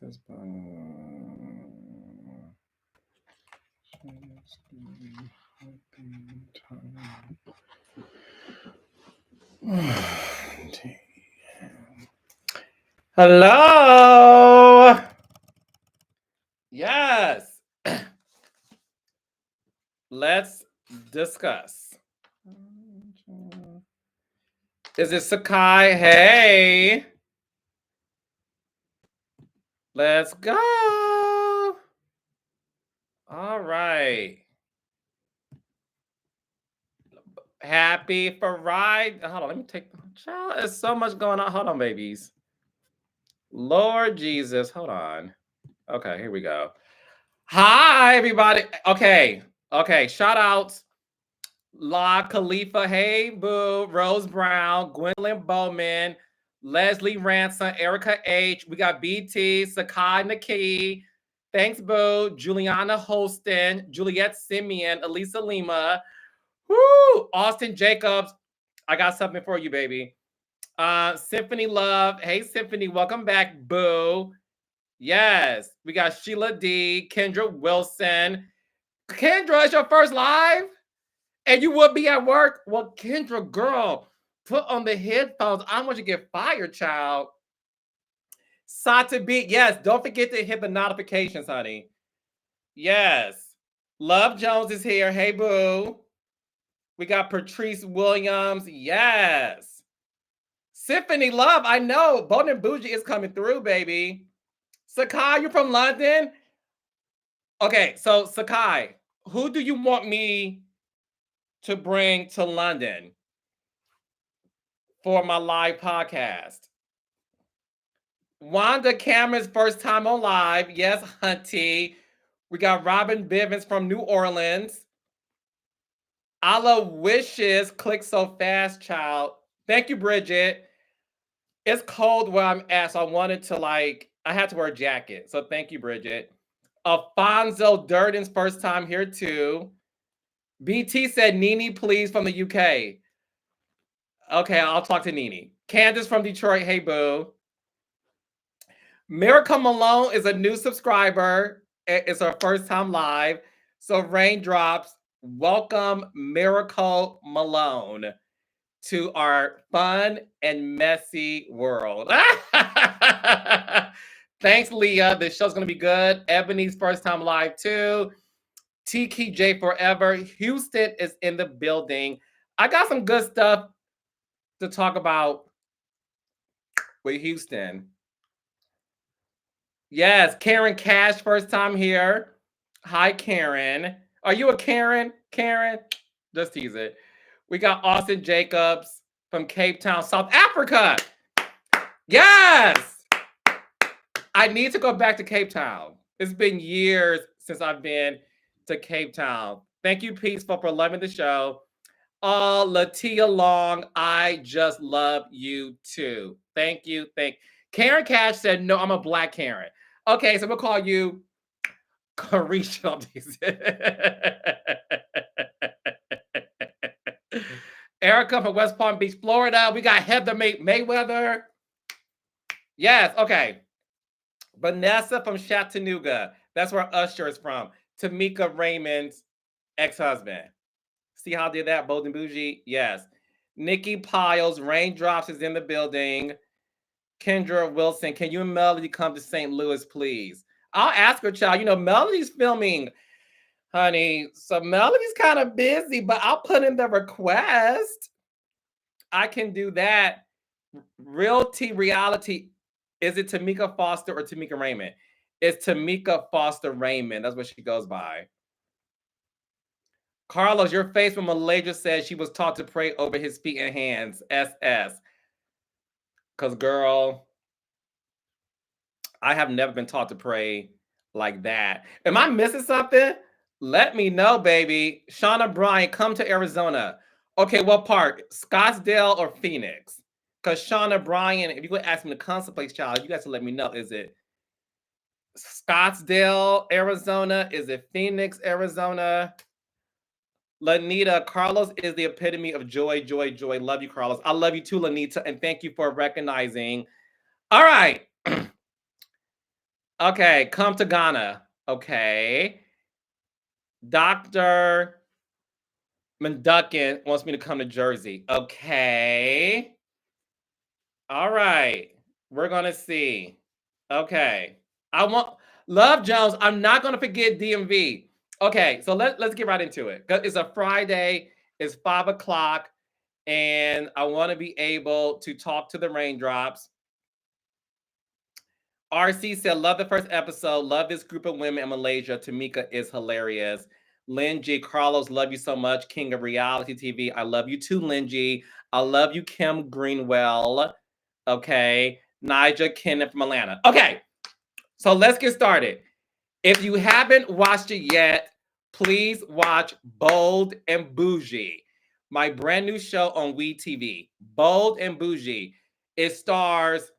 this Hello. Yes. Let's discuss. Is it Sakai? Hey. Let's go. All right. Happy Friday. Hold on, let me take the child. There's so much going on. Hold on, babies. Lord Jesus. Hold on. Okay, here we go. Hi, everybody. Okay. Shout outs. La Khalifa, hey Boo, Rose Brown, Gwendolyn Bowman, Leslie Ransom, Erica H. We got BT, Sakai Naki. Thanks, Boo. Juliana Holston, Juliette Simeon, Elisa Lima. Woo! Austin Jacobs. I got something for you, baby. Symphony Love. Hey, Symphony. Welcome back, Boo. Yes. We got Sheila D, Kendra Wilson. Kendra, it's your first live? And you would be at work? Well, Kendra, girl, put on the headphones. I want you to get fired, child. Sata B, yes, don't forget to hit the notifications, honey. Yes. Love Jones is here. Hey, boo. We got Patrice Williams. Yes. Symphony Love, I know. Bold and Bougie is coming through, baby. Sakai, you from London? Okay, so Sakai, who do you want me to bring to London for my live podcast? Wanda Cameron's first time on live. Yes, hunty. We got Robin Bivens from New Orleans. Allah wishes. Click so fast, child. Thank you, Bridget. It's cold where I'm at, so I wanted to I had to wear a jacket. So thank you, Bridget. Alfonso Durden's first time here too. BT said, Nene, please, from the UK. Okay, I'll talk to Nene. Candace from Detroit. Hey, boo. Miracle Malone is a new subscriber. It's her first time live. So raindrops, welcome Miracle Malone to our fun and messy world. Thanks, Leah. This show's going to be good. Ebony's first time live too. TKJ Forever. Houston is in the building. I got some good stuff to talk about with Houston. Yes, Karen Cash, first time here. Hi, Karen. Are you a Karen? Karen? Just tease it. We got Austin Jacobs from Cape Town, South Africa. Yes! I need to go back to Cape Town. It's been years since I've been to Cape Town. Thank you, Peaceful, for loving the show. Latia Long, I just love you too. Thank you. Karen Cash said, no, I'm a black Karen. Okay, so we'll call you Carisha. Erica from West Palm Beach, Florida. We got Heather Mayweather. Yes, okay. Vanessa from Chattanooga. That's where Usher is from. Tamika Raymond's ex-husband. See how I did that, Bold and Bougie? Yes. Nikki Piles, Raindrops is in the building. Kendra Wilson, can you and Melody come to St. Louis, please? I'll ask her, child. You know, Melody's filming, honey. So Melody's kind of busy, but I'll put in the request. I can do that. Reality. Is it Tamika Foster or Tamika Raymond? It's Tamika Foster Raymond. That's what she goes by. Carlos, your face from Malaysia says she was taught to pray over his feet and hands. SS. Because, girl, I have never been taught to pray like that. Am I missing something? Let me know, baby. Shauna Bryant, come to Arizona. Okay, what part? Scottsdale or Phoenix? Because Shauna Bryant, if you would ask me to come someplace, child, you guys to let me know. Is it Scottsdale, Arizona? Is it Phoenix, Arizona? Lanita, Carlos is the epitome of joy. Love you, Carlos. I love you too, Lanita, and thank you for recognizing. All right. Okay, come to Ghana. Okay. Dr. Mandukin wants me to come to Jersey. Okay. All right. We're gonna see. Okay. I want Love Jones. I'm not gonna forget DMV. Okay, so let's get right into it. 'Cause it's a Friday, it's 5 o'clock, and I want to be able to talk to the raindrops. RC said, love the first episode. Love this group of women in Malaysia. Tamika is hilarious. Lynn G. Carlos, love you so much. King of reality TV. I love you too, Lynn G. I love you, Kim Greenwell. Okay. Nigel Kenneth from Atlanta. Okay. So let's get started. If you haven't watched it yet, please watch Bold and Bougie, my brand new show on WeTV. Bold and Bougie. It stars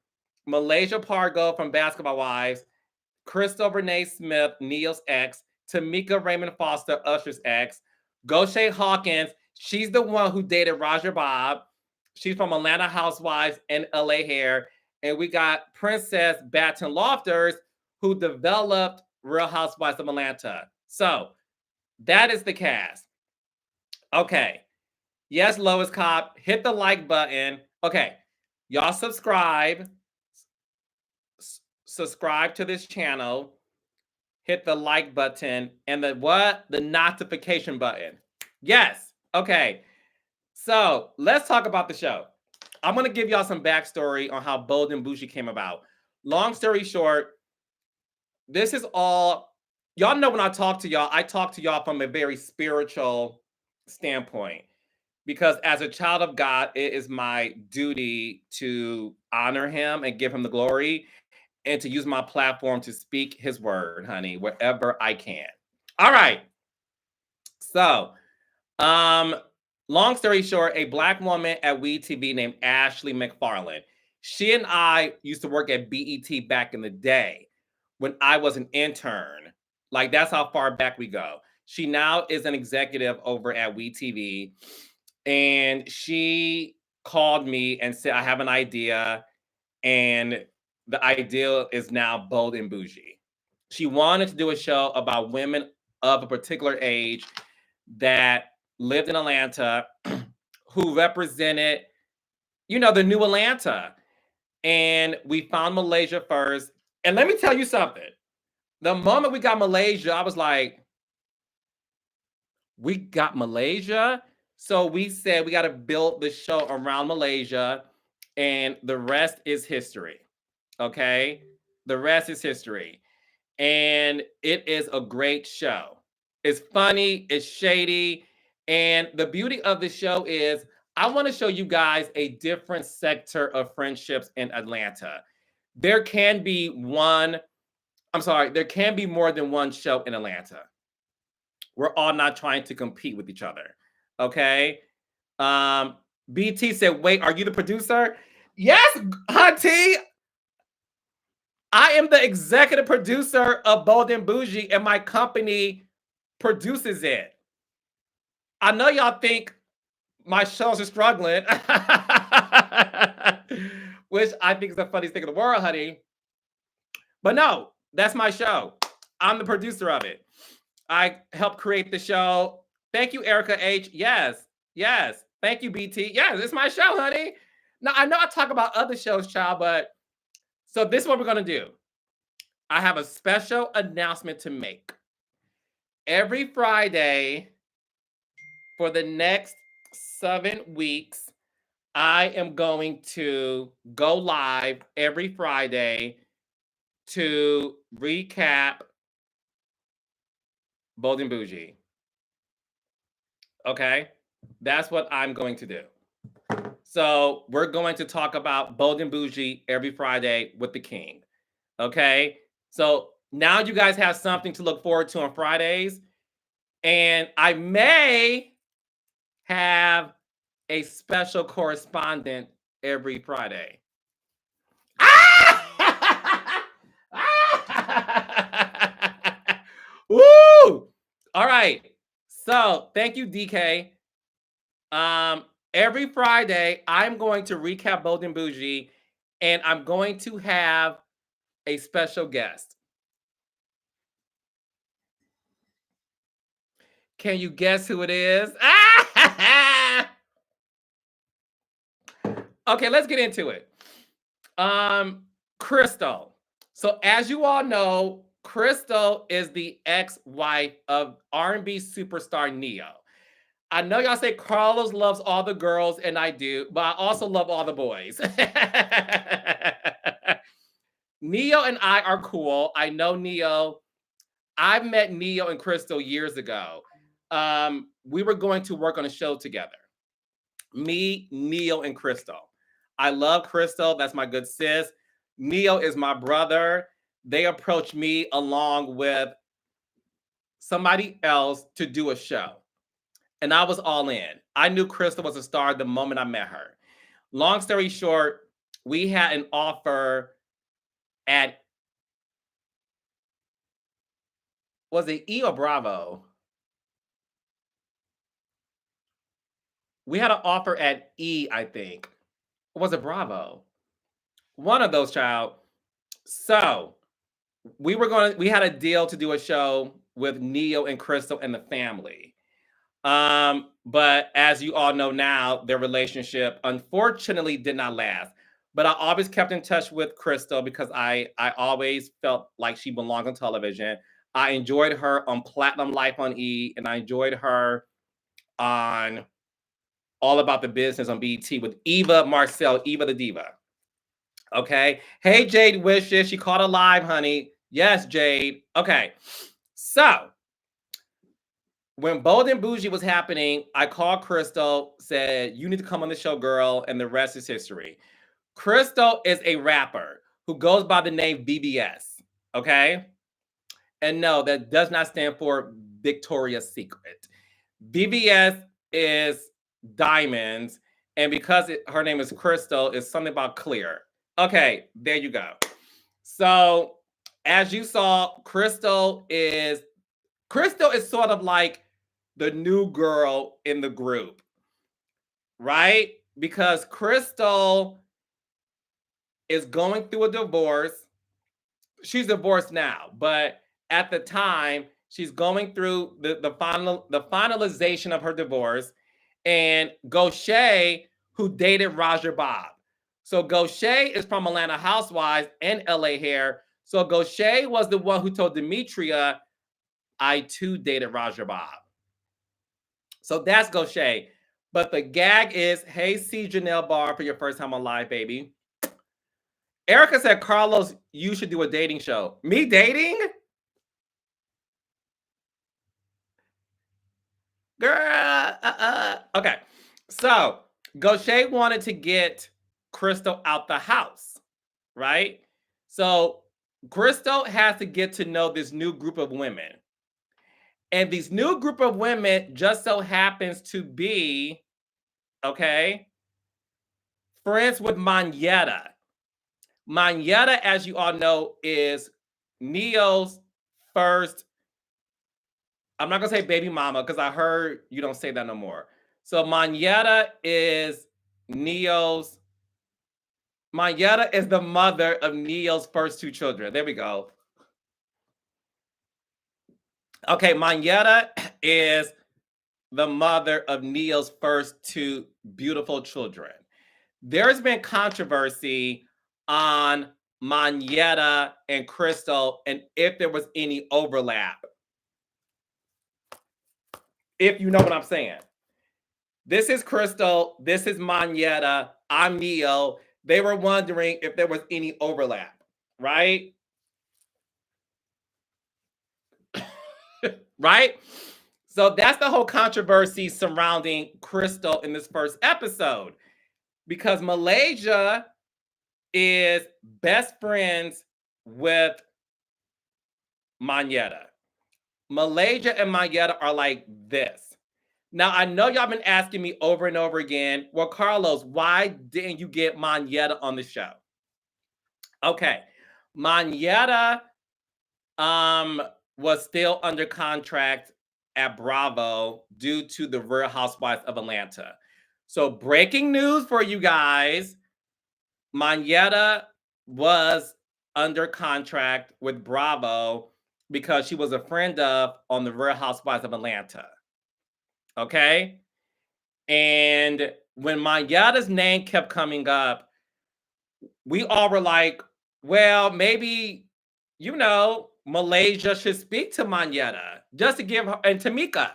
Malaysia Pargo from Basketball Wives, Crystal Renee Smith, Neil's ex, Tamika Raymond Foster, Usher's ex, Goshay Hawkins. She's the one who dated Roger Bob. She's from Atlanta Housewives and LA Hair. And we got Princess Baton Lofters, who developed Real Housewives of Atlanta. So that is the cast. Okay. Yes, Lois Cop, hit the like button. Okay. Y'all subscribe. Subscribe to this channel. Hit the like button and the notification button. Yes. Okay. So let's talk about the show. I'm going to give y'all some backstory on how Bold and Bougie came about. Long story short, this is all, y'all know when I talk to y'all from a very spiritual standpoint. Because as a child of God, it is my duty to honor him and give him the glory and to use my platform to speak his word, honey, wherever I can. All right. So, long story short, a Black woman at WeTV named Ashley McFarland. She and I used to work at BET back in the day when I was an intern. Like, that's how far back we go. She now is an executive over at WeTV. And she called me and said, I have an idea. And the idea is now Bold and Bougie. She wanted to do a show about women of a particular age that lived in Atlanta who represented, the new Atlanta. And we found Malaysia first. And let me tell you something. The moment we got Malaysia, I was like, we got Malaysia? So we said we got to build the show around Malaysia, and the rest is history. Okay? The rest is history. And it is a great show. It's funny, it's shady, and the beauty of the show is I want to show you guys a different sector of friendships in Atlanta. There can be there can be more than one show in Atlanta. We're all not trying to compete with each other. Okay. BT said, wait, are you the producer? Yes, Hunty. I am the executive producer of Bold and Bougie, and my company produces it. I know y'all think my shows are struggling, which I think is the funniest thing in the world, honey. But no, that's my show. I'm the producer of it. I helped create the show. Thank you, Erica H. Yes. Thank you, BT. Yes, it's my show, honey. Now, I know I talk about other shows, child, but so this is what we're going to do. I have a special announcement to make. Every Friday for the next 7 weeks, I am going to go live every Friday to recap Bold and Bougie. Okay? That's what I'm going to do. So we're going to talk about Bold and Bougie every Friday with the King. Okay? So now you guys have something to look forward to on Fridays. And I may have a special correspondent every Friday. Woo! All right. So thank you, DK. Every Friday, I'm going to recap Bold and Bougie, and I'm going to have a special guest. Can you guess who it is? Okay, let's get into it. Crystal. So as you all know, Crystal is the ex-wife of R&B superstar Neo. I know y'all say Carlos loves all the girls, and I do, but I also love all the boys. Neo and I are cool. I know Neo. I've met Neo and Crystal years ago. We were going to work on a show together. Me, Neo, and Crystal. I love Crystal. That's my good sis. Neo is my brother. They approached me along with somebody else to do a show. And I was all in. I knew Crystal was a star the moment I met her. Long story short, we had an offer at, was it E or Bravo? We had an offer at E, I think. Or was it Bravo? One of those, child. So we had a deal to do a show with Neo and Crystal and the family. But as you all know now, their relationship unfortunately did not last. But I always kept in touch with Crystal because I always felt like she belonged on television. I enjoyed her on Platinum Life on E, and I enjoyed her on All About the Business on BET with Eva Marcel, Eva the Diva. Okay. Hey, Jade Wishes. She caught a live, honey. Yes, Jade. Okay. So when Bold and Bougie was happening, I called Crystal, said, you need to come on the show, girl, and the rest is history. Crystal is a rapper who goes by the name VBS, okay? And no, that does not stand for Victoria's Secret. VBS is diamonds, and because her name is Crystal, it's something about clear. Okay, there you go. So as you saw, Crystal is sort of like the new girl in the group, right? Because Crystal is going through a divorce. She's divorced now, but at the time, she's going through the finalization of her divorce. And Gaucher, who dated Roger Bob. So Gaucher is from Atlanta Housewives and LA Hair. So Gaucher was the one who told Demetria, I too dated Roger Bob. So that's Gaucher. But the gag is, hey, C. Janelle Barr for your first time on live, baby. Erica said, Carlos, you should do a dating show. Me dating? Girl, Okay. So Gaucher wanted to get Crystal out the house, right? So Crystal has to get to know this new group of women. And this new group of women just so happens to be, okay, friends with Monyetta. Monyetta, as you all know, is Neo's first, I'm not going to say baby mama because I heard you don't say that no more. So Monyetta is Neo's, Monyetta is the mother of Neo's first two children. There we go. Okay, Monyetta is the mother of Neo's first two beautiful children. There's been controversy on Monyetta and Crystal and if there was any overlap. If you know what I'm saying. This is Crystal. This is Monyetta. I'm Neo. They were wondering if there was any overlap, right? Right? So that's the whole controversy surrounding Crystal in this first episode. Because Malaysia is best friends with Monyetta. Malaysia and Monyetta are like this. Now, I know y'all been asking me over and over again, well, Carlos, why didn't you get Monyetta on the show? Okay. Monyetta was still under contract at Bravo due to the Real Housewives of Atlanta. So breaking news for you guys, Monyetta was under contract with Bravo because she was a friend of on the Real Housewives of Atlanta. Okay. And when Monyetta's name kept coming up, we all were like, well, maybe, Malaysia should speak to Monyetta just to give her, and Tamika.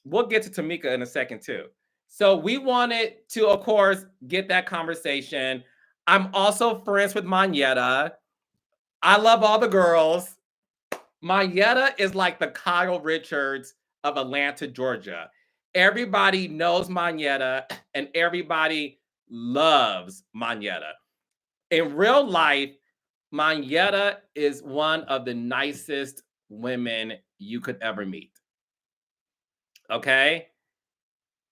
We'll get to Tamika in a second too. So we wanted to, of course, get that conversation. I'm also friends with Monyetta. I love all the girls. Monyetta is like the Kyle Richards of Atlanta, Georgia. Everybody knows Monyetta and everybody loves Monyetta. In real life, Monyetta is one of the nicest women you could ever meet. Okay?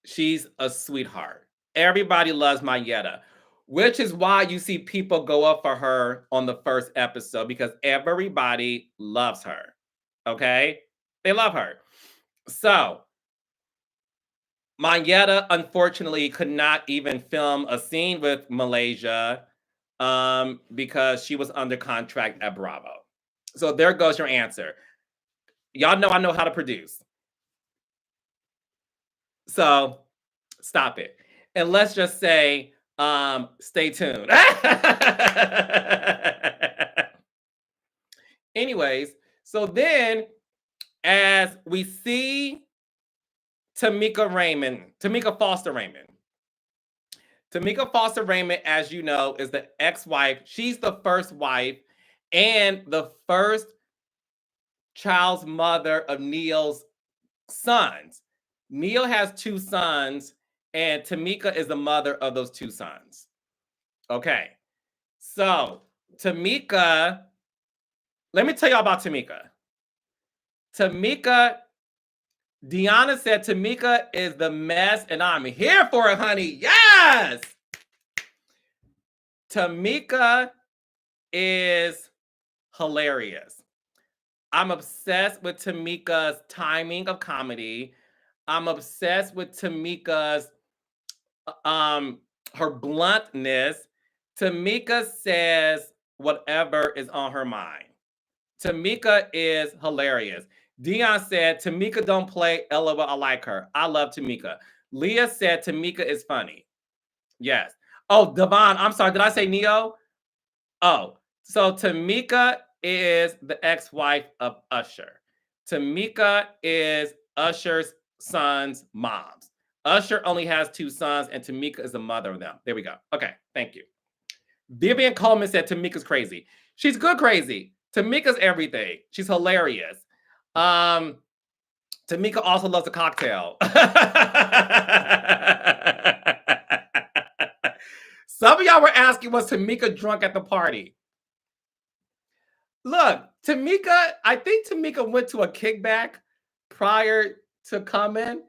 She's a sweetheart. Everybody loves Monyetta, which is why you see people go up for her on the first episode because everybody loves her. Okay? They love her. So, Monyetta unfortunately could not even film a scene with Malaysia because she was under contract at Bravo. So there goes your answer. Y'all know I know how to produce. So stop it. And let's just say, stay tuned. Anyways, so then as we see Tamika Foster Raymond. Tamika Foster Raymond, as you know, is the ex-wife. She's the first wife and the first child's mother of Neil's sons. Neil has two sons, and Tamika is the mother of those two sons. Okay. So, Tamika, let me tell y'all about Tamika. Deanna said Tamika is the mess, and I'm here for it, honey. Yes! Tamika is hilarious. I'm obsessed with Tamika's timing of comedy. I'm obsessed with Tamika's her bluntness. Tamika says whatever is on her mind. Tamika is hilarious. Dion said Tamika don't play. LOL, I like her. I love Tamika. Leah said Tamika is funny. Yes. Oh, Devon, I'm sorry. Did I say Neo? Oh, so Tamika is the ex-wife of Usher. Tamika is Usher's son's mom's. Usher only has two sons, and Tamika is the mother of them. There we go. Okay, thank you. Vivian Coleman said Tamika's crazy. She's good crazy. Tamika's everything. She's hilarious. Tamika also loves a cocktail. Some of y'all were asking, was Tamika drunk at the party? Look, I think Tamika went to a kickback prior to coming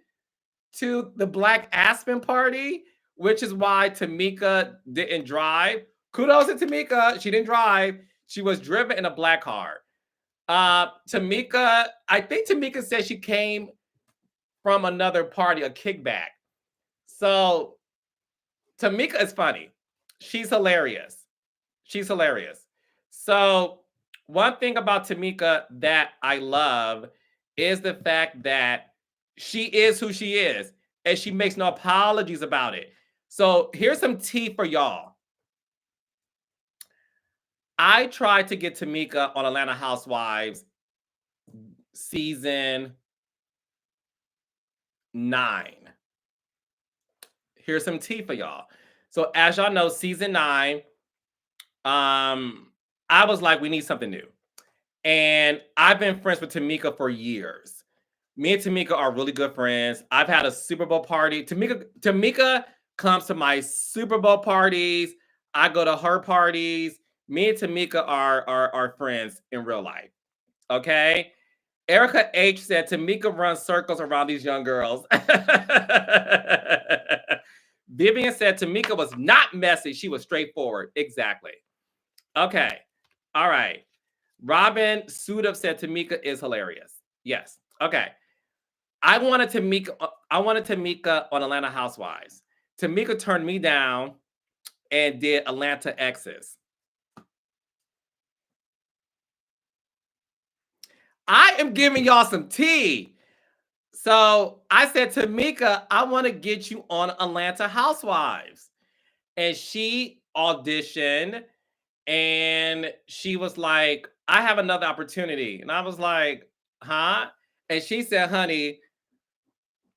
to the Black Aspen party, which is why Tamika didn't drive. Kudos to Tamika. She didn't drive. She was driven in a black car. Tamika, I think Tamika said she came from another party, a kickback. So Tamika is funny. She's hilarious. She's hilarious. So one thing about Tamika that I love is the fact that she is who she is and she makes no apologies about it. So here's some tea for y'all. I tried to get Tamika on Atlanta Housewives season 9. Here's some tea for y'all. So as y'all know, season 9, I was like, we need something new. And I've been friends with Tamika for years. Me and Tamika are really good friends. I've had a Super Bowl party. Tamika comes to my Super Bowl parties. I go to her parties. Me and Tamika are friends in real life. Okay. Erica H said Tamika runs circles around these young girls. Vivian said Tamika was not messy. She was straightforward. Exactly. Okay. All right. Robin Sudav said Tamika is hilarious. Yes. Okay. I wanted Tamika on Atlanta Housewives. Tamika turned me down and did Atlanta Exes. I am giving y'all some tea. So I said, Tamika, I want to get you on Atlanta Housewives. And she auditioned and she was like, I have another opportunity. And I was like, huh? And she said, honey,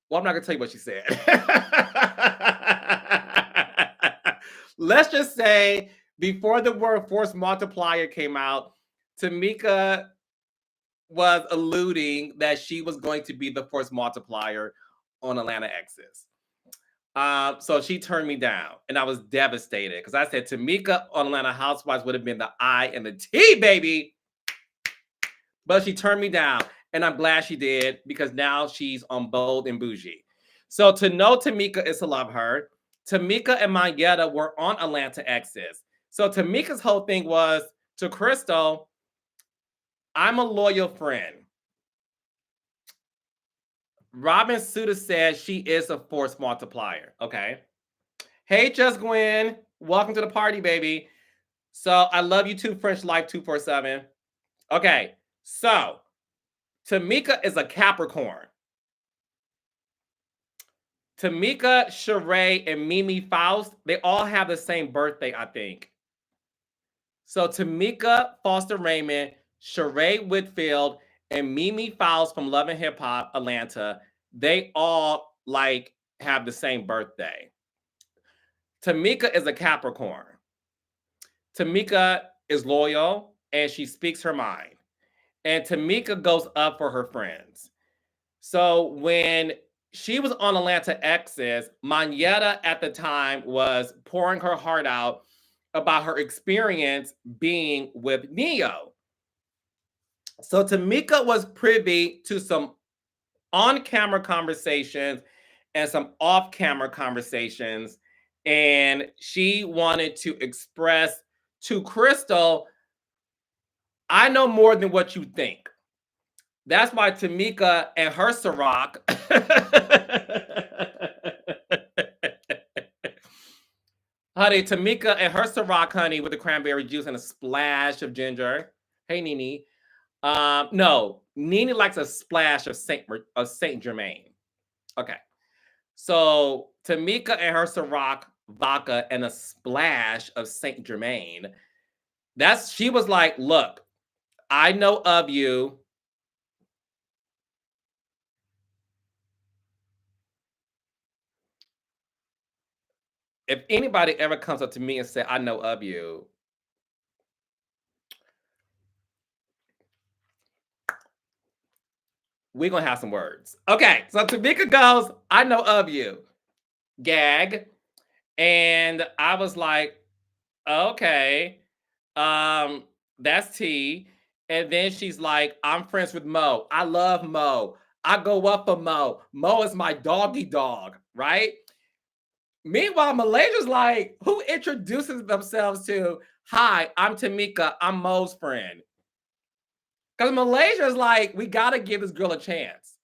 well, I'm not gonna tell you what she said. Let's just say before the word force multiplier came out, Tamika was alluding that she was going to be the force multiplier on Atlanta Exes. So she turned me down, and I was devastated because I said Tamika on Atlanta Housewives would have been the I and the T, baby. But she turned me down, and I'm glad she did because now she's on Bold and Bougie. So to know Tamika is to love her. Tamika and Monyetta were on Atlanta Exes. So Tamika's whole thing was to Crystal, I'm a loyal friend. Robin Suda says she is a force multiplier. Okay. Hey, Just Gwen. Welcome to the party, baby. So I love you too, French Life 247. Okay. So Tamika is a Capricorn. Tamika, Sheree, and Mimi Faust, they all have the same birthday, I think. So Tamika Foster Raymond, Sheree Whitfield, and Mimi Faust from Love and Hip Hop Atlanta, they all like have the same birthday. Tamika is a Capricorn. Tamika is loyal and she speaks her mind. And Tamika goes up for her friends. So when she was on Atlanta Exes, Monyetta at the time was pouring her heart out about her experience being with Neo. So Tamika was privy to some on-camera conversations and some off-camera conversations, and she wanted to express to Crystal, I know more than what you think. That's why Tamika and her Ciroc honey, Tamika and her Ciroc, honey, with the cranberry juice and a splash of ginger. Hey, Nene. No, Nene likes a splash of Saint Germain. Okay, so Tamika and her Ciroc vodka and a splash of Saint Germain. She was like, look, I know of you. If anybody ever comes up to me and say, I know of you, we're gonna have some words. Okay, so Tamika goes, I know of you. Gag. And I was like, okay, that's T. And then she's like, I'm friends with Mo. I love Mo. I go up for Mo. Mo is my doggy dog, right? Meanwhile, Malaysia's like, who introduces themselves to, hi, I'm Tamika, I'm Mo's friend. Because Malaysia's like, we got to give this girl a chance.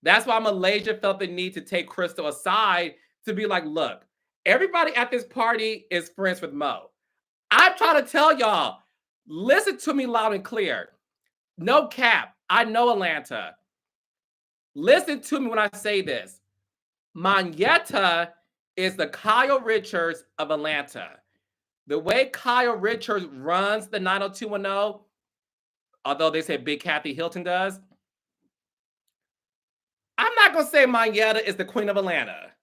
That's why Malaysia felt the need to take Crystal aside to be like, look, everybody at this party is friends with Mo. I'm trying to tell y'all, listen to me loud and clear. No cap. I know Atlanta. Listen to me when I say this. Monyetta is the Kyle Richards of Atlanta. The way Kyle Richards runs the 90210, although they say Big Kathy Hilton does, I'm not going to say Monyetta is the queen of Atlanta.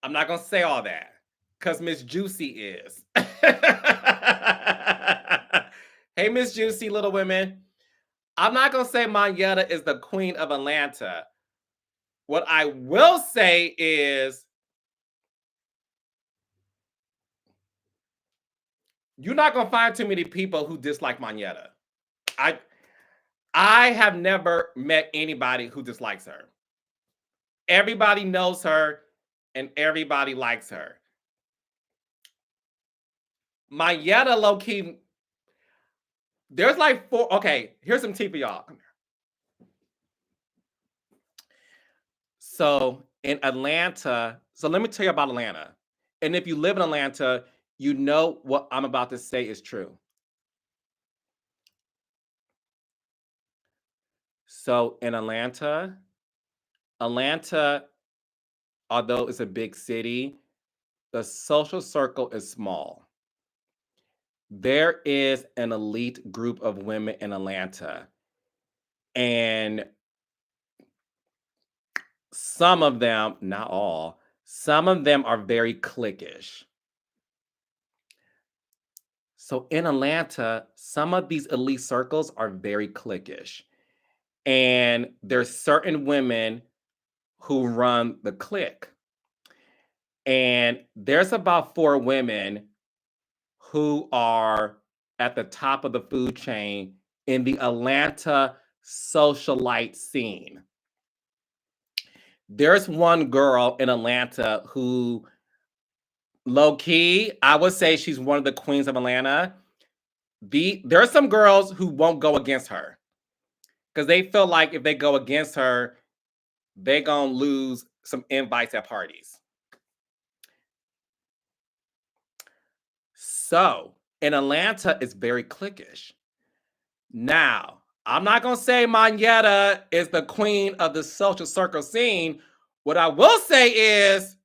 I'm not going to say all that because Miss Juicy is. Hey, Miss Juicy, Little Women. I'm not going to say Monyetta is the queen of Atlanta. What I will say is you're not going to find too many people who dislike Monyetta. I have never met anybody who dislikes her. Everybody knows her and everybody likes her. Monyetta, low key, there's like four. Okay, here's some tea for y'all. Come here. So in Atlanta, so let me tell you about Atlanta. And if you live in Atlanta, you know what I'm about to say is true. So in Atlanta, Atlanta, although it's a big city, the social circle is small. There is an elite group of women in Atlanta, and some of them, not all, some of them are very cliquish. So in Atlanta, some of these elite circles are very cliquish. And there's certain women who run the clique. And there's about 4 women who are at the top of the food chain in the Atlanta socialite scene. There's one girl in Atlanta who, low key, I would say she's one of the queens of Atlanta. There are some girls who won't go against her because they feel like if they go against her, they're going to lose some invites at parties. So in Atlanta, it's very cliquish. Now, I'm not going to say Monyetta is the queen of the social circle scene. What I will say is,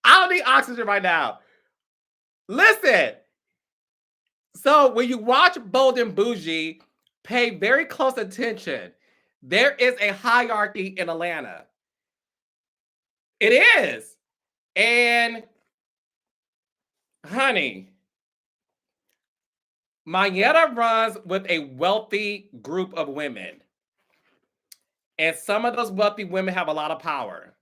I don't need oxygen right now. Listen. So when you watch Bold and Bougie, pay very close attention. There is a hierarchy in Atlanta. It is. And honey, Monyetta runs with a wealthy group of women. And some of those wealthy women have a lot of power.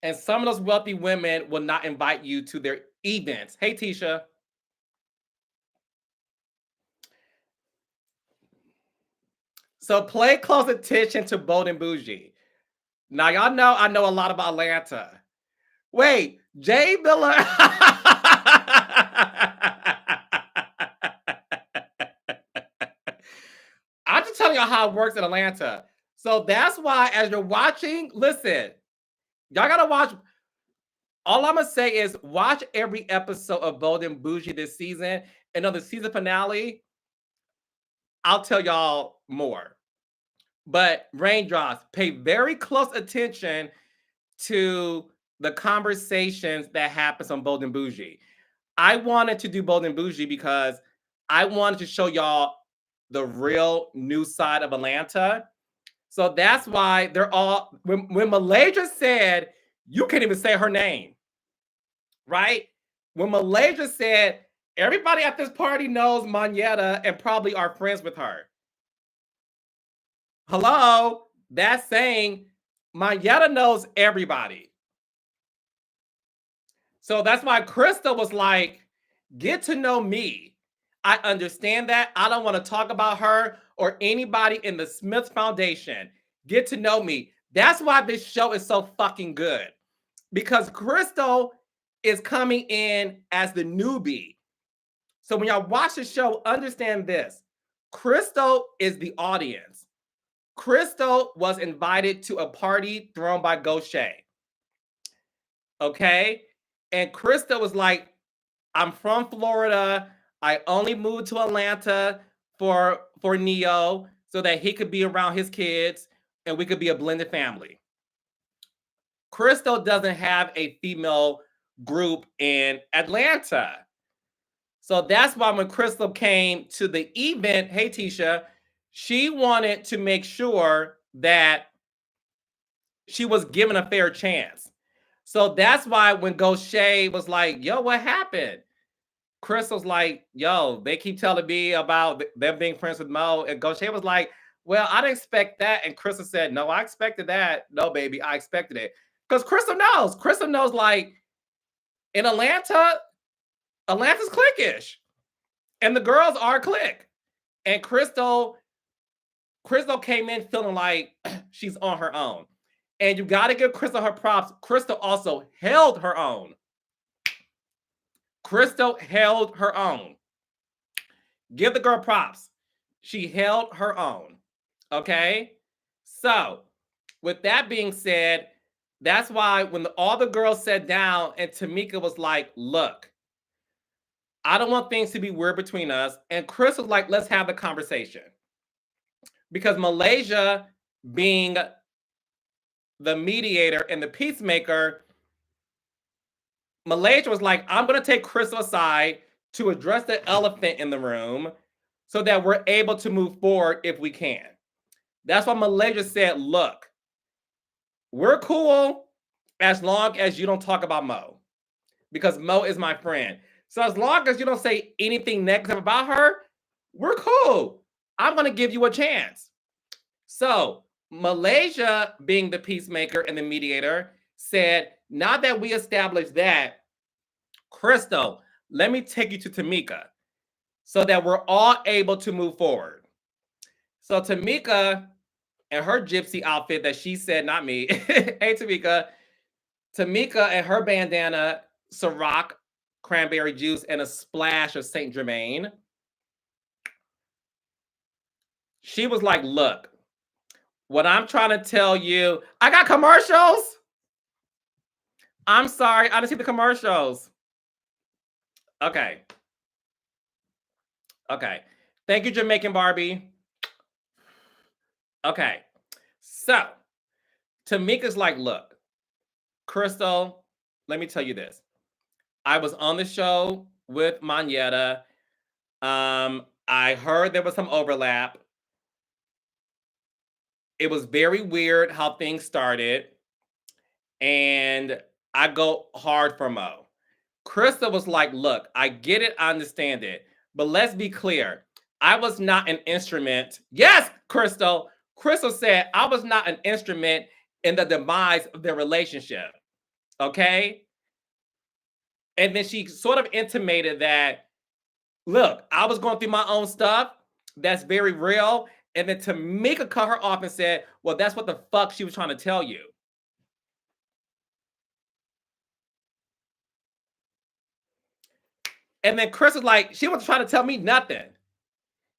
And some of those wealthy women will not invite you to their events. Hey, Tisha. So play close attention to Bold and Bougie. Now, y'all know I know a lot about Atlanta. Wait, Jay Miller. I'm just telling y'all how it works in Atlanta. So that's why, as you're watching, listen, y'all gotta watch. All I'm gonna say is watch every episode of Bold and Bougie this season, and on the season finale, I'll tell y'all more. But Raindrops, pay very close attention to the conversations that happens on Bold and Bougie. I wanted to do Bold and Bougie because I wanted to show y'all the real new side of Atlanta. So that's why they're all, when Malaysia said, you can't even say her name, right? When Malaysia said, everybody at this party knows Monyetta and probably are friends with her. Hello? That's saying Monyetta knows everybody. So that's why Krista was like, get to know me. I understand that. I don't want to talk about her or anybody in the Smith Foundation. Get to know me. That's why this show is so fucking good. Because Crystal is coming in as the newbie. So when y'all watch the show, understand this. Crystal is the audience. Crystal was invited to a party thrown by Gaucher. Okay? And Crystal was like, I'm from Florida. I only moved to Atlanta for Neo so that he could be around his kids and we could be a blended family. Crystal doesn't have a female group in Atlanta. So that's why when Crystal came to the event, hey Tisha, she wanted to make sure that she was given a fair chance. So that's why when Gaucher was like, yo, what happened? Crystal's like, yo, they keep telling me about them being friends with Mo. And Gaucher was like, well, I didn't expect that. And Crystal said, no, I expected that. No, baby, I expected it. Because Crystal knows. Crystal knows, like, in Atlanta, Atlanta's cliquish. And the girls are clique. And Crystal Crystal came in feeling like she's on her own. And you got to give Crystal her props. Crystal also held her own. Crystal held her own. Give the girl props. She held her own. Okay? So, with that being said, that's why when all the girls sat down and Tamika was like, look, I don't want things to be weird between us. And Chris was like, let's have the conversation. Because Malaysia, being the mediator and the peacemaker, Malaysia was like, I'm going to take Crystal aside to address the elephant in the room so that we're able to move forward if we can. That's why Malaysia said, look, we're cool as long as you don't talk about Mo, because Mo is my friend. So as long as you don't say anything negative about her, we're cool. I'm going to give you a chance. So Malaysia, being the peacemaker and the mediator, said, now that we established that, Crystal, let me take you to Tamika so that we're all able to move forward. So Tamika and her gypsy outfit that she said, not me. Hey, Tamika. Tamika and her bandana, Ciroc, cranberry juice, and a splash of Saint Germain. She was like, look, what I'm trying to tell you, I got commercials. I'm sorry, I didn't see the commercials. Okay. Okay. Thank you, Jamaican Barbie. Okay. So, Tamika's like, look, Crystal, let me tell you this. I was on the show with Monyetta. I heard there was some overlap. It was very weird how things started. And I go hard for Mo. Crystal was like, look, I get it, I understand it. But let's be clear. I was not an instrument. Yes, Crystal. Crystal said I was not an instrument in the demise of their relationship. Okay? And then she sort of intimated that, look, I was going through my own stuff. That's very real. And then Tamika cut her off and said, well, that's what the fuck she was trying to tell you. And then Chris was like, she was trying to tell me nothing.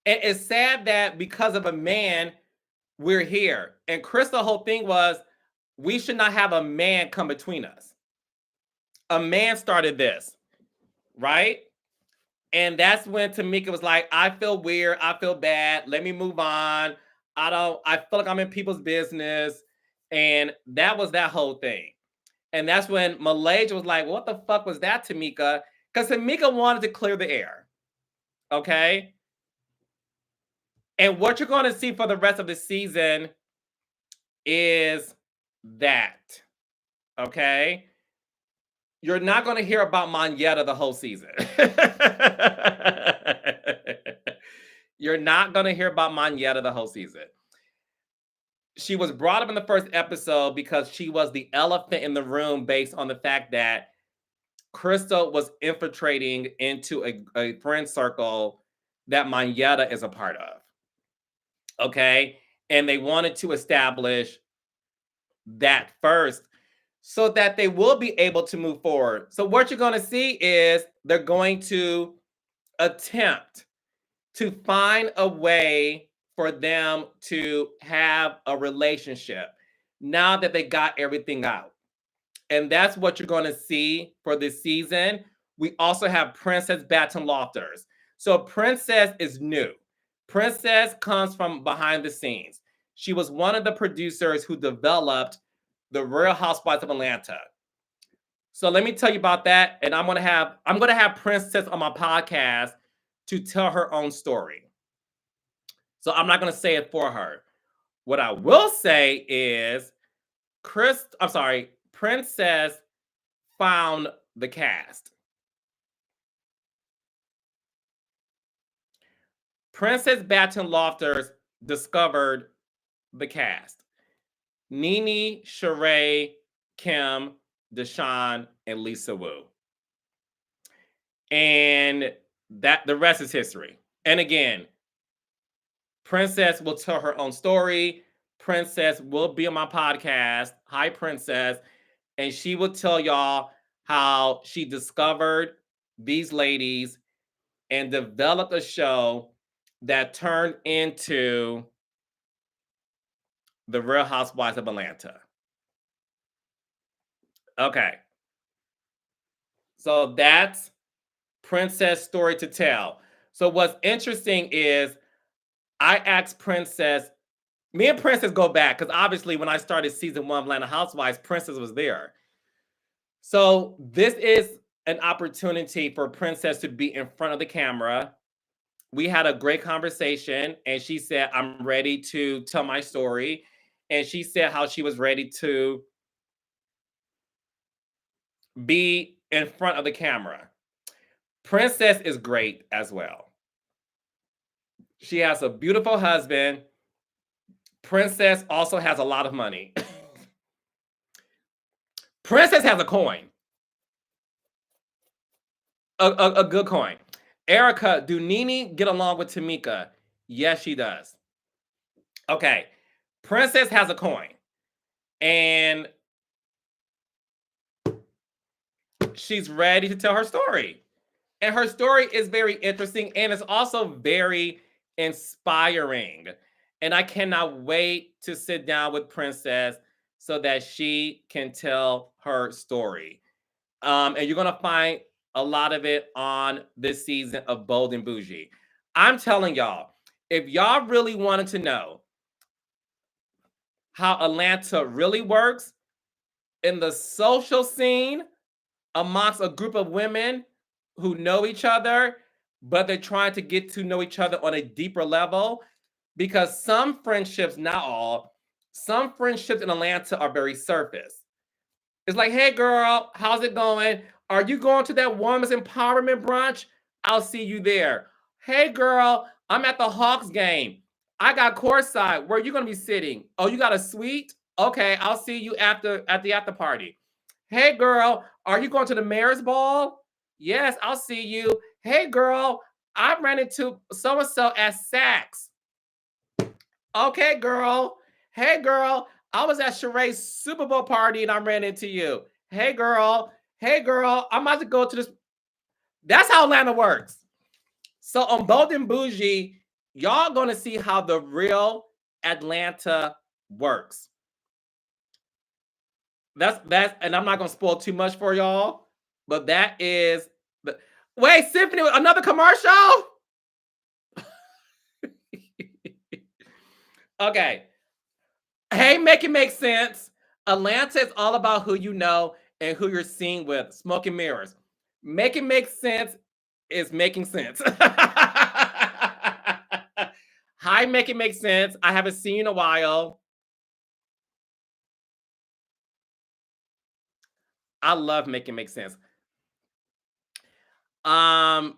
And it's sad that because of a man, we're here. And Chris, the whole thing was, we should not have a man come between us. A man started this, right? And that's when Tamika was like, I feel weird. I feel bad. Let me move on. I feel like I'm in people's business. And that was that whole thing. And that's when Malaysia was like, what the fuck was that, Tamika? Because Tamika wanted to clear the air. Okay? And what you're going to see for the rest of the season is that. Okay? You're not going to hear about Monyetta the whole season. You're not going to hear about Monyetta the whole season. She was brought up in the first episode because she was the elephant in the room based on the fact that Crystal was infiltrating into a friend circle that Monyetta is a part of. Okay? And they wanted to establish that first so that they will be able to move forward. So what you're going to see is they're going to attempt to find a way for them to have a relationship now that they got everything out. And that's what you're going to see for this season. We also have Princess Baton Lofters. So Princess is new. Princess comes from behind the scenes. She was one of the producers who developed the Real Housewives of Atlanta. So let me tell you about that. And I'm gonna have Princess on my podcast to tell her own story. So I'm not gonna say it for her. What I will say is Princess found the cast. Princess Baton Lofters discovered the cast. Nene, Sheree, Kim, Deshawn, and Lisa Wu. And that the rest is history. And again, Princess will tell her own story. Princess will be on my podcast. Hi, Princess. And she will tell y'all how she discovered these ladies and developed a show that turned into the Real Housewives of Atlanta. Okay. So that's Princess' story to tell. So what's interesting is I asked Princess, me and Princess go back because obviously when I started season 1 of Atlanta Housewives, Princess was there. So this is an opportunity for Princess to be in front of the camera. We had a great conversation and she said, I'm ready to tell my story. And she said how she was ready to be in front of the camera. Princess is great as well. She has a beautiful husband. Princess also has a lot of money. Princess has a coin. A good coin. Erica, do Nene get along with Tamika? Yes, she does. Okay. Princess has a coin. And she's ready to tell her story. And her story is very interesting and it's also very inspiring. And I cannot wait to sit down with Princess so that she can tell her story. And you're going to find a lot of it on this season of Bold and Bougie. I'm telling y'all, if y'all really wanted to know how Atlanta really works in the social scene amongst a group of women who know each other, but they're trying to get to know each other on a deeper level, because some friendships, not all, some friendships in Atlanta are very surface. It's like, hey girl, how's it going? Are you going to that women's empowerment brunch? I'll see you there. Hey girl, I'm at the Hawks game. I got courtside. Where are you going to be sitting? Oh, you got a suite? Okay, I'll see you at the after party. Hey girl, are you going to the mayor's ball? Yes, I'll see you. Hey girl, I ran into so-and-so at Saks. Okay, girl. Hey girl, I was at Sheree's Super Bowl party and I ran into you. Hey girl. Hey girl, I'm about to go to this. That's how Atlanta works. So on Bold and Bougie, y'all gonna see how the real Atlanta works. That's and I'm not gonna spoil too much for y'all, but that is the wait, Symphony, another commercial? Okay. Hey, make it make sense. Atlanta is all about who you know and who you're seeing with. Smoke and mirrors. Make it make sense is making sense. Hi, make it make sense. I haven't seen you in a while. I love Make It Make Sense. I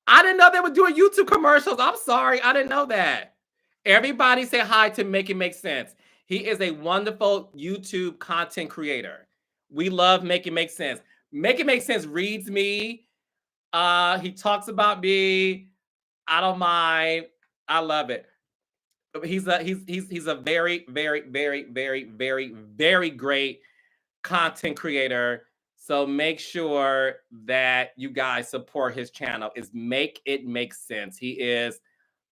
didn't know they were doing YouTube commercials. I'm sorry, I didn't know that. Everybody say hi to Make It Make Sense. He is a wonderful YouTube content creator. We love Make It Make Sense. Make It Make Sense reads me. He talks about me. I don't mind. I love it. He's a very, very, very, very, very, very great content creator. So make sure that you guys support his channel. Is Make It Make Sense. He's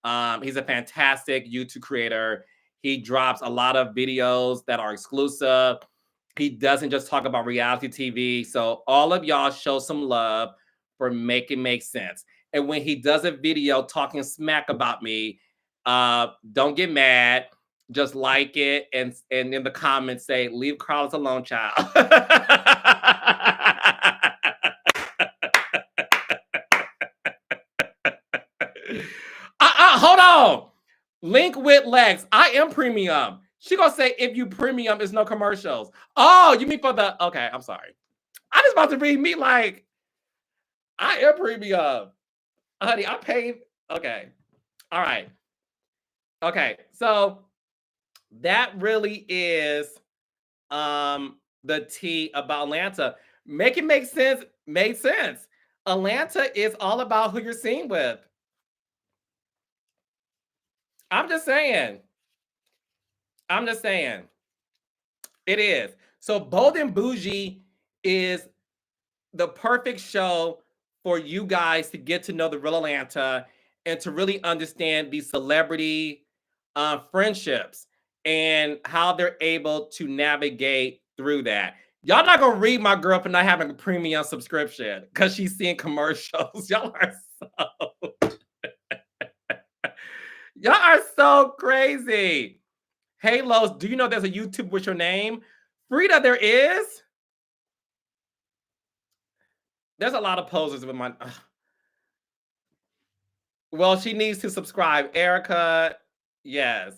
a fantastic YouTube creator. He drops a lot of videos that are exclusive. He doesn't just talk about reality TV. So all of y'all show some love for Make It Make Sense. And when he does a video talking smack about me, don't get mad. Just like it and in the comments say, leave Carlos alone, child. Hold on. Link with Lex. I am premium. She gonna say if you premium, there's no commercials. Oh, you mean for the okay? I'm sorry. I just about to read me like I am premium, honey. I paid. Okay, all right. Okay, so that really is the tea about Atlanta. Make it make sense. Made sense. Atlanta is all about who you're seeing with. I'm just saying. I'm just saying. It is. So Bold and Bougie is the perfect show for you guys to get to know the real Atlanta and to really understand these celebrity friendships and how they're able to navigate through that. Y'all not gonna read my girl for not having a premium subscription because she's seeing commercials. Y'all are so crazy. Halos, do you know there's a YouTube with your name? Frida, there is. There's a lot of poses with my. Well, she needs to subscribe. Erica, yes.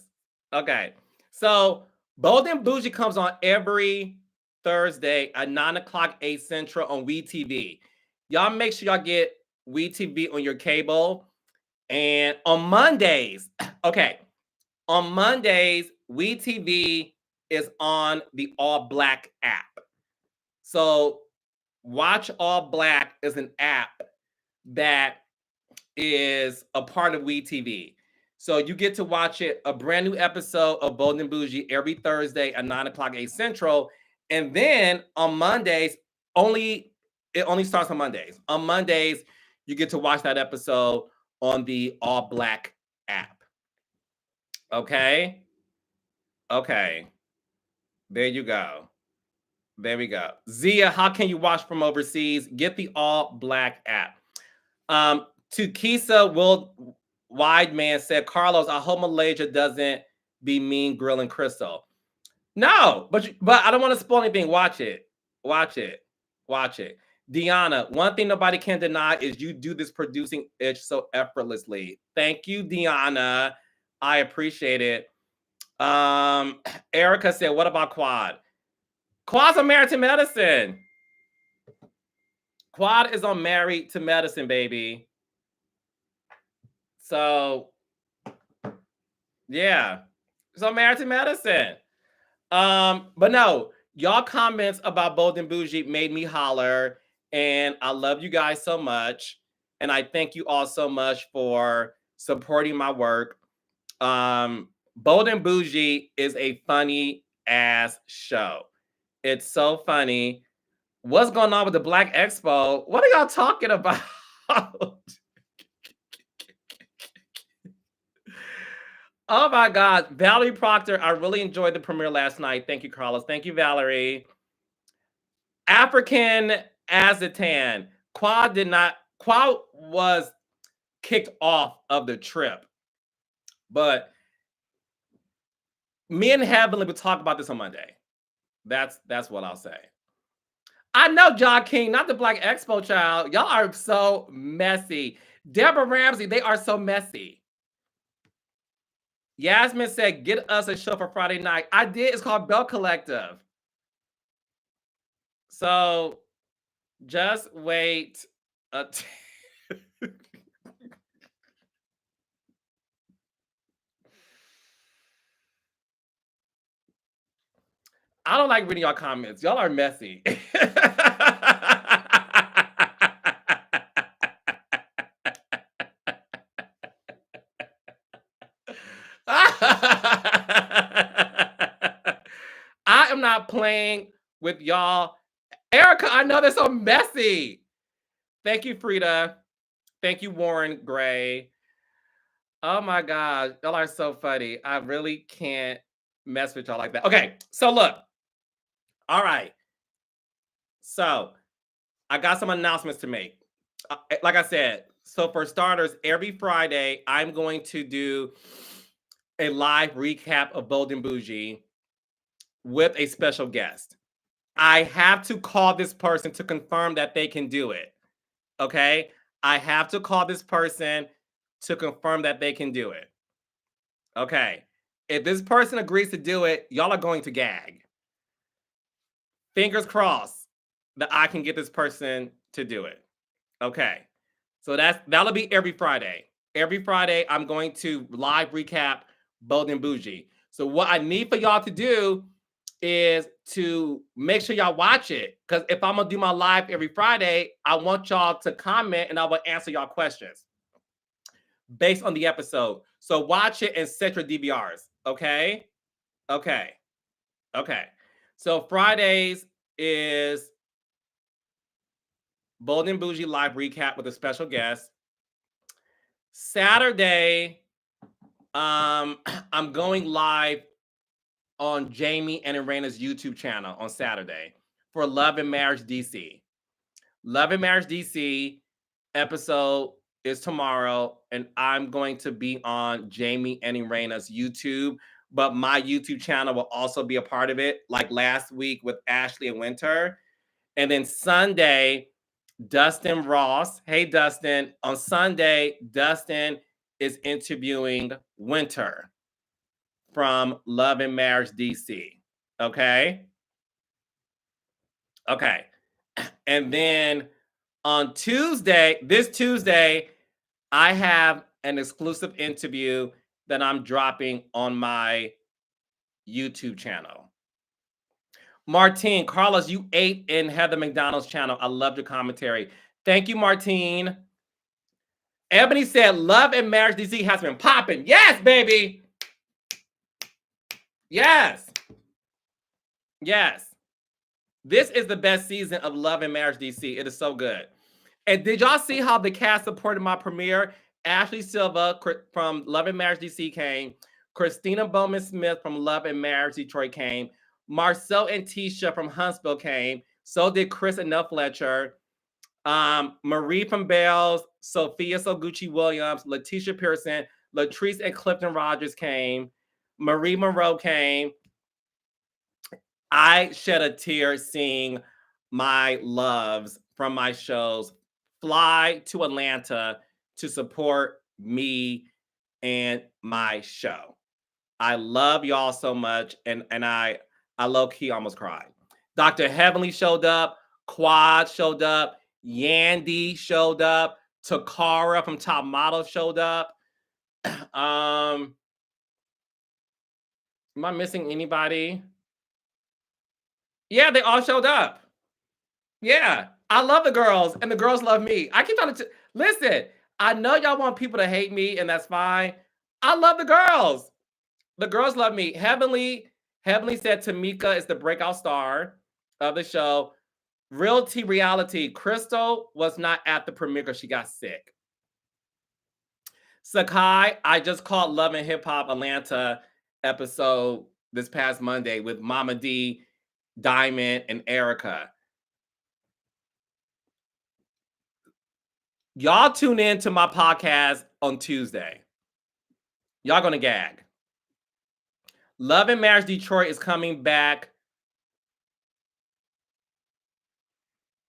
Okay. So Bold and Bougie comes on every Thursday at 9 o'clock 8 Central on WeTV. Y'all make sure y'all get WeTV on your cable. And on Mondays, okay, on Mondays, WeTV is on the All Black app. So Watch All Black is an app that is a part of WeTV. So you get to watch it, a brand new episode of Bold and Bougie every Thursday at 9 o'clock 8 Central. And then on Mondays, it only starts on Mondays. On Mondays, you get to watch that episode on the All Black app. Okay? Okay. There you go. There we go. Zia, how can you watch from overseas? Get the All Black app. To Kisa Will Wide Man said, Carlos, I hope Malaysia doesn't be mean grilling Crystal. No, but I don't want to spoil anything. Watch it. Watch it. Watch it. Deanna, one thing nobody can deny is you do this producing itch so effortlessly. Thank you, Deanna. I appreciate it. Erica said, what about Quad? Quad's on Married to Medicine. Quad is on Married to Medicine, baby. So, yeah. So Married to Medicine. But no, y'all comments about Bold and Bougie made me holler. And I love you guys so much. And I thank you all so much for supporting my work. Bold and Bougie is a funny ass show. It's so funny. What's going on with the Black Expo? What are y'all talking about? Oh my God. Valerie Proctor, I really enjoyed the premiere last night. Thank you, Carlos. Thank you, Valerie. African Azatan. Quad was kicked off of the trip. But me and Heavenly will talk about this on Monday. That's what I'll say. I know John King, not the Black Expo child. Y'all are so messy. Deborah Ramsey, they are so messy. Yasmin said, get us a show for Friday night. I did. It's called Bell Collective. So just wait. I don't like reading y'all comments. Y'all are messy. I am not playing with y'all. Erica, I know they're so messy. Thank you, Frida. Thank you, Warren Gray. Oh my God. Y'all are so funny. I really can't mess with y'all like that. Okay, so look. All right. So I got some announcements to make. Like I said, so for starters, every Friday, I'm going to do a live recap of Bold and Bougie with a special guest. I have to call this person to confirm that they can do it. Okay? I have to call this person to confirm that they can do it. Okay. If this person agrees to do it, y'all are going to gag. Fingers crossed that I can get this person to do it. Okay. So that'll be every Friday. Every Friday, I'm going to live recap Bold and Bougie. So what I need for y'all to do is to make sure y'all watch it. Because if I'm going to do my live every Friday, I want y'all to comment and I will answer y'all questions. based on the episode. So watch it and set your DVRs. Okay. Okay. Okay. So Fridays is Bold and Bougie live recap with a special guest. Saturday, I'm going live on Jamie and Irena's YouTube channel on Saturday for Love and Marriage DC. Love and Marriage DC episode is tomorrow, and I'm going to be on Jamie and Irena's YouTube, but my YouTube channel will also be a part of it, like last week with Ashley and Winter. And then Sunday, Dustin Ross. Hey, Dustin. On Sunday, Dustin is interviewing Winter from Love and Marriage DC. Okay. Okay. And then on Tuesday, this Tuesday, I have an exclusive interview that I'm dropping on my YouTube channel. Martine, Carlos, you ate in Heather McDonald's channel. I loved your commentary. Thank you, Martine. Ebony said, Love and Marriage DC has been popping. Yes, baby. Yes. Yes. This is the best season of Love and Marriage DC. It is so good. And did y'all see how the cast supported my premiere? Ashley Silva from Love and Marriage DC came. Christina Bowman Smith from Love and Marriage Detroit came. Marcel and Tisha from Huntsville came. So did Chris and Nell Fletcher. Marie from Bells, Sophia Soguchi Williams, Letitia Pearson, Latrice and Clifton Rogers came. Marie Monroe came. I shed a tear seeing my loves from my shows fly to Atlanta to support me and my show. I love y'all so much, and I low-key almost cried. Dr. Heavenly showed up, Quad showed up, Yandy showed up, Takara from Top Model showed up. Am I missing anybody? Yeah, they all showed up. Yeah, I love the girls, and the girls love me. I keep trying to listen. I know y'all want people to hate me, and that's fine. I love the girls. The girls love me. Heavenly said Tamika is the breakout star of the show. Reality, Crystal was not at the premiere because she got sick. Sakai, I just caught Love and Hip Hop Atlanta episode this past Monday with Mama D, Diamond, and Erica. Y'all tune in to my podcast on Tuesday. Y'all gonna gag. Love and Marriage Detroit is coming back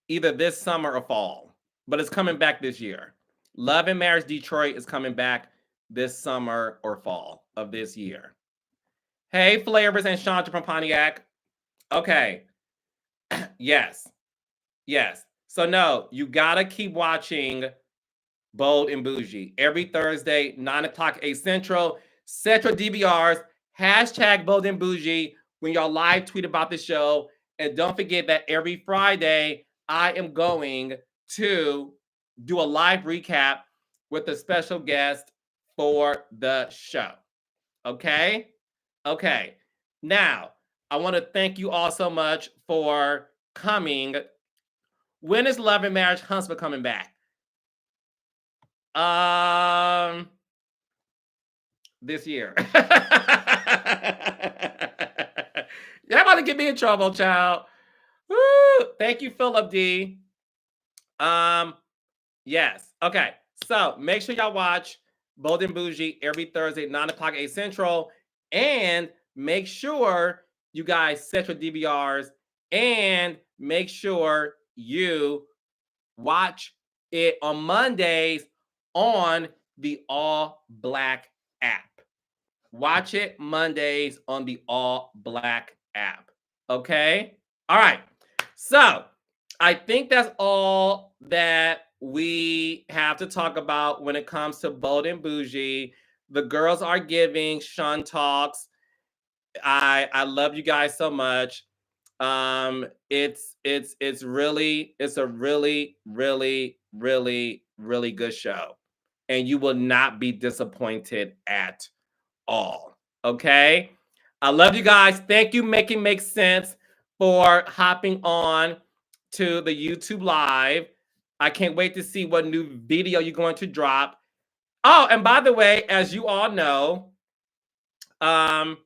either this summer or fall, but it's coming back this year. Love and Marriage Detroit is coming back this summer or fall of this year. Hey, Flavors and Chandra from Pontiac. Okay. Yes. So no, you gotta keep watching Bold and Bougie every Thursday, 9 o'clock, 8 Central. Set your DVRs, hashtag Bold and Bougie when y'all live tweet about the show. And don't forget that every Friday, I am going to do a live recap with a special guest for the show. Okay? Okay. Now, I want to thank you all so much for coming. When is Love and Marriage Huntsville coming back? This year. Y'all about to get me in trouble, child. Woo! Thank you, Philip D. Yes. Okay. So make sure y'all watch Bold and Bougie every Thursday, 9 o'clock, 8 Central. And make sure you guys set your DVRs and make sure you watch it on Mondays on the All Black app. Watch it Mondays on the All Black app. Okay? All right. So I think that's all that we have to talk about when it comes to Bold and Bougie. The girls are giving. Sean talks. I love you guys so much. It's a really good show. and you will not be disappointed at all. Okay. I love you guys. Thank you, Making Make Sense, for hopping on to the YouTube live. I can't wait to see what new video you're going to drop. Oh, and by the way, as you all know, I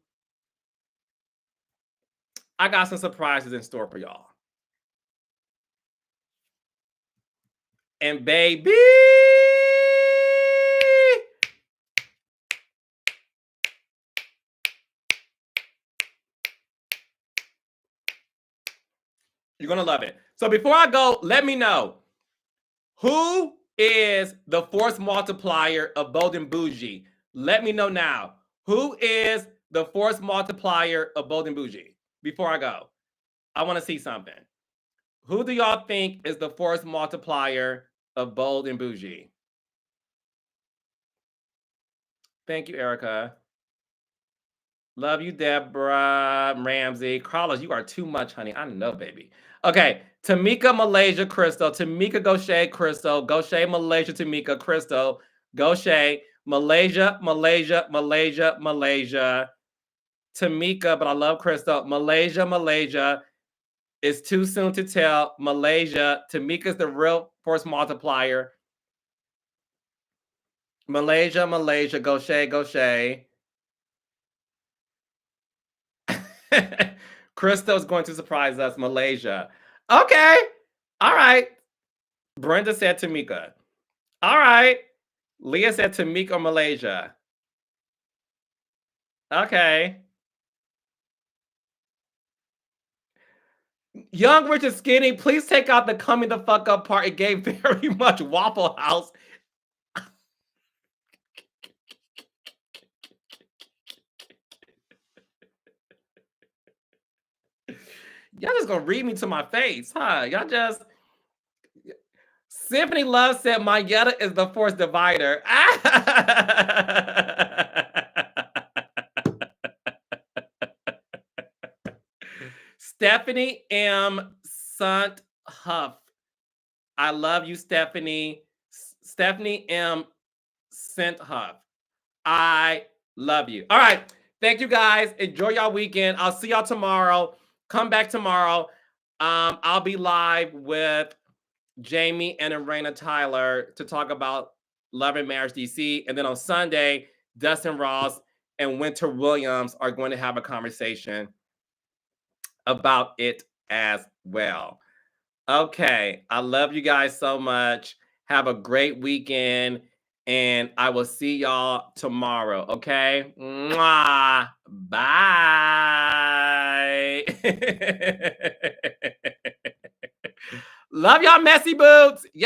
got some surprises in store for y'all. And baby, you're going to love it. So before I go, let me know, who is the force multiplier of Bold and Bougie? Let me know now. Who is the force multiplier of Bold and Bougie? Before I go, I want to see something. Who do y'all think is the force multiplier of Bold and Bougie? Thank you, Erica. Love you, Deborah, Ramsey. Carlos, you are too much, honey. I know, baby. Okay. Tamika, Malaysia, Crystal. Tamika, Goshay, Crystal. Goshay, Malaysia, Tamika, Crystal. Goshay, Malaysia, Malaysia, Malaysia, Malaysia. Tamika, but I love Crystal. Malaysia, Malaysia. It's too soon to tell. Malaysia. Tamika's the real force multiplier. Malaysia, Malaysia. Goshay, Goshay. Crystal's going to surprise us. Malaysia. Okay. All right. Brenda said Tamika. All right. Leah said Tamika, Malaysia. Okay. Young, Rich, and Skinny, please take out the coming the fuck up part. It gave very much Waffle House. Y'all just gonna read me to my face, huh? Y'all just. Symphony Love said Monyetta is the force divider. Stephanie M. Sant Huff. I love you, Stephanie. Stephanie M. Sant Huff. I love you. All right. Thank you, guys. Enjoy y'all weekend. I'll see y'all tomorrow. Come back tomorrow. I'll be live with Jamie and Arena Tyler to talk about Love and Marriage DC. And then on Sunday, Dustin Ross and Winter Williams are going to have a conversation about it as well. Okay. I love you guys so much. Have a great weekend. And I will see y'all tomorrow. Okay. Mwah. Bye. Love y'all, messy boots.